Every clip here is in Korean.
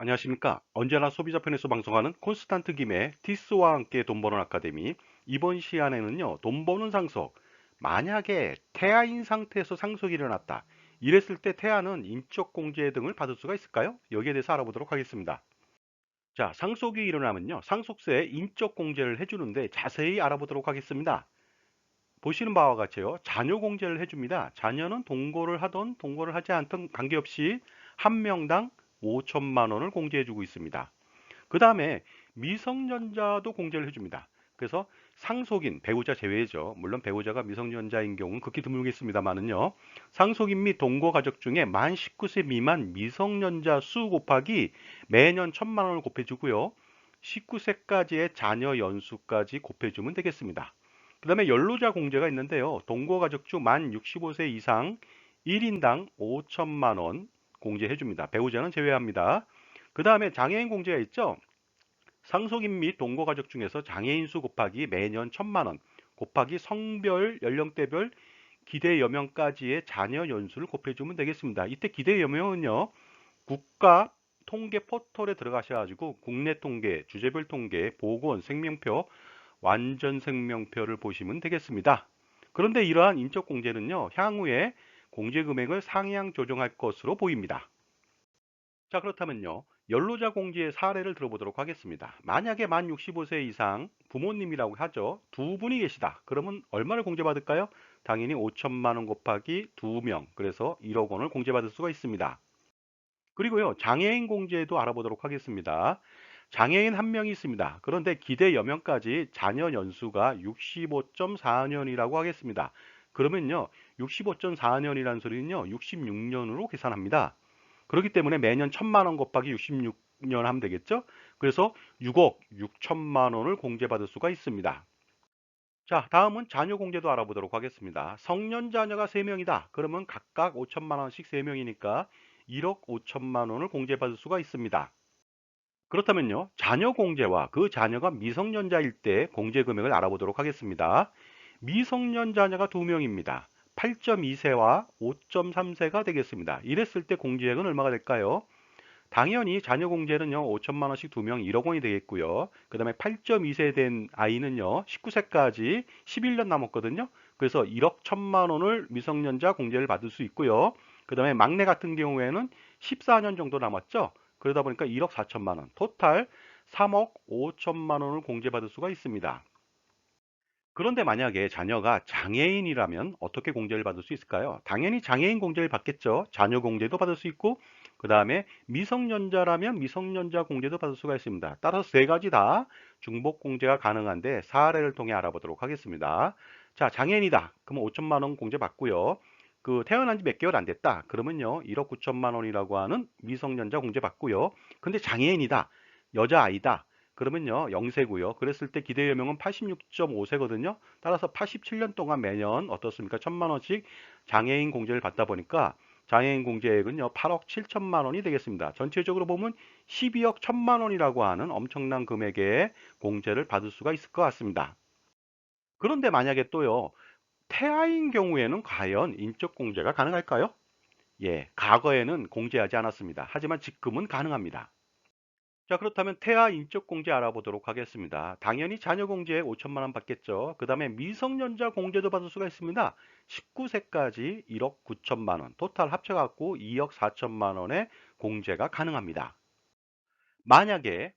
안녕하십니까. 언제나 소비자 편에서 방송하는 콘스탄트 김의 티스와 함께 돈 버는 아카데미. 이번 시간에는요, 돈 버는 상속. 만약에 태아인 상태에서 상속이 일어났다. 이랬을 때 태아는 인적 공제 등을 받을 수가 있을까요? 여기에 대해서 알아보도록 하겠습니다. 자, 상속이 일어나면요, 상속세에 인적 공제를 해주는데 자세히 알아보도록 하겠습니다. 보시는 바와 같이요, 자녀 공제를 해줍니다. 자녀는 동거를 하던 동거를 하지 않던 관계없이 한 명당 5천만 원을 공제해주고 있습니다. 그 다음에 미성년자도 공제를 해줍니다. 그래서 상속인, 배우자 제외죠. 물론 배우자가 미성년자인 경우는 극히 드물겠습니다만은요. 상속인 및 동거 가족 중에 만 19세 미만 미성년자 수 곱하기 매년 1천만 원을 곱해주고요. 19세까지의 자녀 연수까지 곱해주면 되겠습니다. 그 다음에 연로자 공제가 있는데요. 동거 가족 중 만 65세 이상 1인당 5천만 원 공제해줍니다. 배우자는 제외합니다. 그 다음에 장애인 공제가 있죠. 상속인 및 동거 가족 중에서 장애인 수 곱하기 매년 1천만 원 곱하기 성별, 연령대별, 기대 여명까지의 자녀 연수를 곱해주면 되겠습니다. 이때 기대 여명은요, 국가 통계 포털에 들어가셔가지고 국내 통계, 주제별 통계, 보건, 생명표, 완전 생명표를 보시면 되겠습니다. 그런데 이러한 인적 공제는요, 향후에 공제 금액을 상향 조정할 것으로 보입니다. 자, 그렇다면요, 연로자 공제의 사례를 들어보도록 하겠습니다. 만약에 만 65세 이상 부모님이라고 하죠. 두 분이 계시다. 그러면 얼마를 공제받을까요? 당연히 5천만 원 곱하기 2명. 그래서 1억 원을 공제받을 수가 있습니다. 그리고요, 장애인 공제도 알아보도록 하겠습니다. 장애인 한 명이 있습니다. 그런데 기대 여명까지 자녀 연수가 65.4년이라고 하겠습니다. 그러면요, 65.4년이라는 소리는요, 66년으로 계산합니다. 그렇기 때문에 매년 1천만 원 곱하기 66년 하면 되겠죠? 그래서 6억 6천만 원을 공제받을 수가 있습니다. 자, 다음은 자녀 공제도 알아보도록 하겠습니다. 성년 자녀가 3명이다. 그러면 각각 5천만 원씩 3명이니까 1억 5천만 원을 공제받을 수가 있습니다. 그렇다면요, 자녀 공제와 그 자녀가 미성년자일 때 공제 금액을 알아보도록 하겠습니다. 미성년 자녀가 2명입니다. 8.2세와 5.3세가 되겠습니다. 이랬을 때 공제액은 얼마가 될까요? 당연히 자녀 공제는요, 5천만 원씩 2명 1억 원이 되겠고요. 그 다음에 8.2세 된 아이는요, 19세까지 11년 남았거든요. 그래서 1억 1천만 원을 미성년자 공제를 받을 수 있고요. 그 다음에 막내 같은 경우에는 14년 정도 남았죠. 그러다 보니까 1억 4천만 원, 토탈 3억 5천만 원을 공제받을 수가 있습니다. 그런데 만약에 자녀가 장애인이라면 어떻게 공제를 받을 수 있을까요? 당연히 장애인 공제를 받겠죠. 자녀 공제도 받을 수 있고, 그 다음에 미성년자라면 미성년자 공제도 받을 수가 있습니다. 따라서 세 가지 다 중복 공제가 가능한데 사례를 통해 알아보도록 하겠습니다. 자, 장애인이다. 그러면 5천만 원 공제 받고요. 그 태어난 지 몇 개월 안 됐다. 그러면요, 1억 9천만 원이라고 하는 미성년자 공제 받고요. 근데 장애인이다. 여자아이다. 그러면요, 0세고요. 그랬을 때 기대 연명은 86.5세거든요. 따라서 87년 동안 매년 어떻습니까? 1천만 원씩 장애인 공제를 받다 보니까 장애인 공제액은요, 8억 7천만 원이 되겠습니다. 전체적으로 보면 12억 1천만 원이라고 하는 엄청난 금액의 공제를 받을 수가 있을 것 같습니다. 그런데 만약에 또요, 태아인 경우에는 과연 인적 공제가 가능할까요? 예, 과거에는 공제하지 않았습니다. 하지만 지금은 가능합니다. 자, 그렇다면 태아 인적 공제 알아보도록 하겠습니다. 당연히 자녀 공제에 5천만 원 받겠죠. 그 다음에 미성년자 공제도 받을 수가 있습니다. 19세까지 1억 9천만 원, 토탈 합쳐갖고 2억 4천만 원의 공제가 가능합니다. 만약에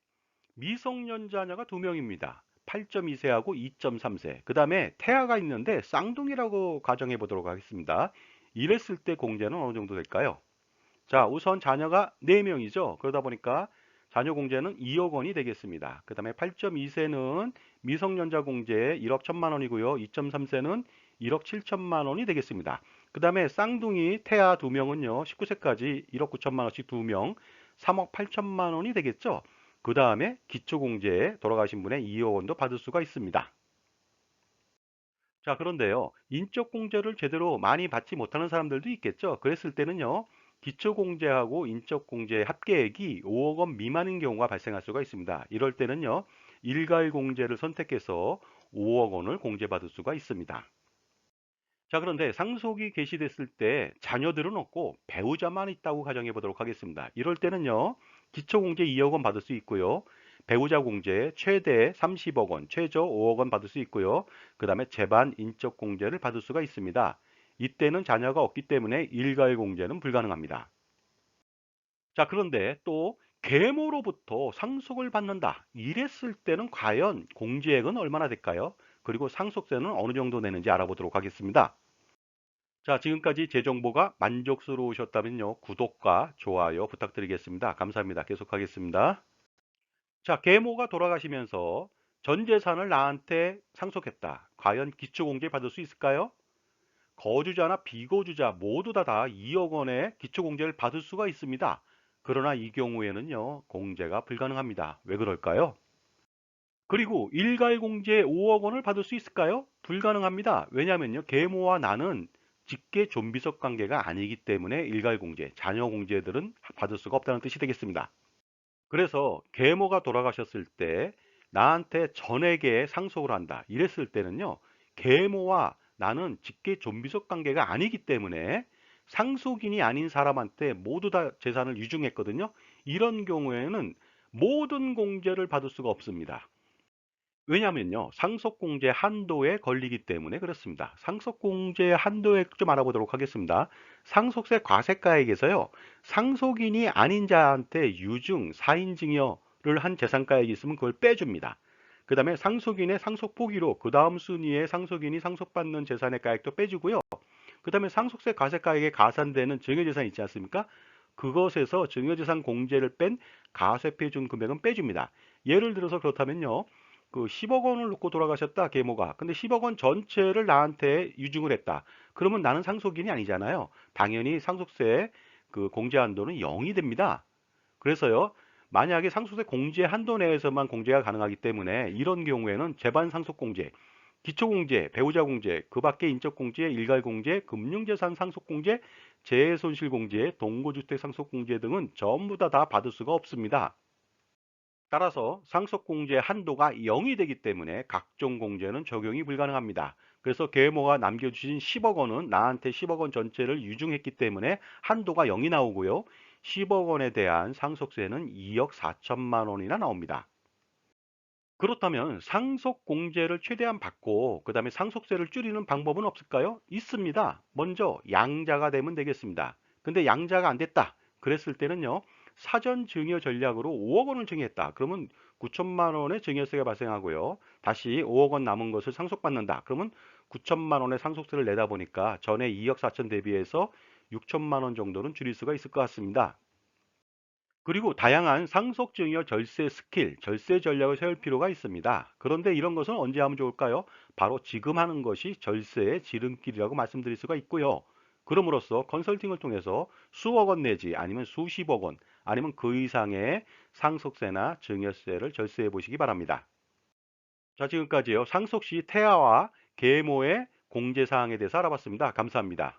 미성년자녀가 2명입니다. 8.2세하고 2.3세. 그 다음에 태아가 있는데 쌍둥이라고 가정해 보도록 하겠습니다. 이랬을 때 공제는 어느 정도 될까요? 자, 우선 자녀가 4명이죠. 그러다 보니까 자녀 공제는 2억 원이 되겠습니다. 그 다음에 8.2세는 미성년자 공제 1억 1천만 원이고요. 2.3세는 1억 7천만 원이 되겠습니다. 그 다음에 쌍둥이 태아 2명은요. 19세까지 1억 9천만 원씩 2명, 3억 8천만 원이 되겠죠. 그 다음에 기초공제에 돌아가신 분의 2억 원도 받을 수가 있습니다. 자, 그런데요, 인적공제를 제대로 많이 받지 못하는 사람들도 있겠죠. 그랬을 때는요, 기초공제하고 인적공제 합계액이 5억 원 미만인 경우가 발생할 수가 있습니다. 이럴 때는요, 일괄공제를 선택해서 5억 원을 공제받을 수가 있습니다. 자, 그런데 상속이 개시됐을 때 자녀들은 없고 배우자만 있다고 가정해 보도록 하겠습니다. 이럴 때는요, 기초공제 2억 원 받을 수 있고요. 배우자 공제 최대 30억 원, 최저 5억 원 받을 수 있고요. 그 다음에 재반 인적 공제를 받을 수가 있습니다. 이때는 자녀가 없기 때문에 일괄 공제는 불가능합니다. 자, 그런데 또 계모로부터 상속을 받는다. 이랬을 때는 과연 공제액은 얼마나 될까요? 그리고 상속세는 어느 정도 내는지 알아보도록 하겠습니다. 자, 지금까지 제 정보가 만족스러우셨다면요. 구독과 좋아요 부탁드리겠습니다. 감사합니다. 계속하겠습니다. 자, 계모가 돌아가시면서 전 재산을 나한테 상속했다. 과연 기초공제 받을 수 있을까요? 거주자나 비거주자 모두 다 2억 원의 기초공제를 받을 수가 있습니다. 그러나 이 경우에는요, 공제가 불가능합니다. 왜 그럴까요? 그리고 일괄공제 5억 원을 받을 수 있을까요? 불가능합니다. 왜냐하면요, 계모와 나는 직계 좀비속 관계가 아니기 때문에 일괄공제, 자녀공제들은 받을 수가 없다는 뜻이 되겠습니다. 그래서 계모가 돌아가셨을 때 나한테 전액에 상속을 한다. 이랬을 때는요, 계모와 나는 직계 좀비속 관계가 아니기 때문에 상속인이 아닌 사람한테 모두 다 재산을 유증했거든요. 이런 경우에는 모든 공제를 받을 수가 없습니다. 왜냐하면요, 상속공제 한도에 걸리기 때문에 그렇습니다. 상속공제 한도에 좀 알아보도록 하겠습니다. 상속세 과세가액에서요, 상속인이 아닌 자한테 유증, 사인증여를 한 재산가액이 있으면 그걸 빼줍니다. 그 다음에 상속인의 상속포기로 그 다음 순위에 상속인이 상속받는 재산의 가액도 빼주고요. 그 다음에 상속세 과세가액에 가산되는 증여재산 있지 않습니까? 그것에서 증여재산 공제를 뺀 가세표준 금액은 빼줍니다. 예를 들어서 그렇다면요. 그 10억 원을 놓고 돌아가셨다, 계모가. 근데 10억 원 전체를 나한테 유증을 했다. 그러면 나는 상속인이 아니잖아요. 당연히 상속세 그 공제 한도는 0이 됩니다. 그래서요, 만약에 상속세 공제 한도 내에서만 공제가 가능하기 때문에 이런 경우에는 재반 상속 공제, 기초 공제, 배우자 공제, 그 밖에 인적 공제, 일괄 공제, 금융재산 상속 공제, 재해 손실 공제, 동거주택 상속 공제 등은 전부 다 받을 수가 없습니다. 따라서 상속공제 한도가 0이 되기 때문에 각종 공제는 적용이 불가능합니다. 그래서 계모가 남겨주신 10억 원은 나한테 10억 원 전체를 유증했기 때문에 한도가 0이 나오고요. 10억 원에 대한 상속세는 2억 4천만 원이나 나옵니다. 그렇다면 상속공제를 최대한 받고 그 다음에 상속세를 줄이는 방법은 없을까요? 있습니다. 먼저 양자가 되면 되겠습니다. 근데 양자가 안 됐다. 그랬을 때는요. 사전 증여 전략으로 5억 원을 증여했다. 그러면 9천만 원의 증여세가 발생하고요. 다시 5억 원 남은 것을 상속받는다. 그러면 9천만 원의 상속세를 내다 보니까 전에 2억 4천 대비해서 6천만 원 정도는 줄일 수가 있을 것 같습니다. 그리고 다양한 상속증여 절세 스킬, 절세 전략을 세울 필요가 있습니다. 그런데 이런 것은 언제 하면 좋을까요? 바로 지금 하는 것이 절세의 지름길이라고 말씀드릴 수가 있고요. 그럼으로써 컨설팅을 통해서 수억 원 내지 아니면 수십억 원 아니면 그 이상의 상속세나 증여세를 절세해 보시기 바랍니다. 자, 지금까지요. 상속 시 태아와 계모의 공제 사항에 대해서 알아봤습니다. 감사합니다.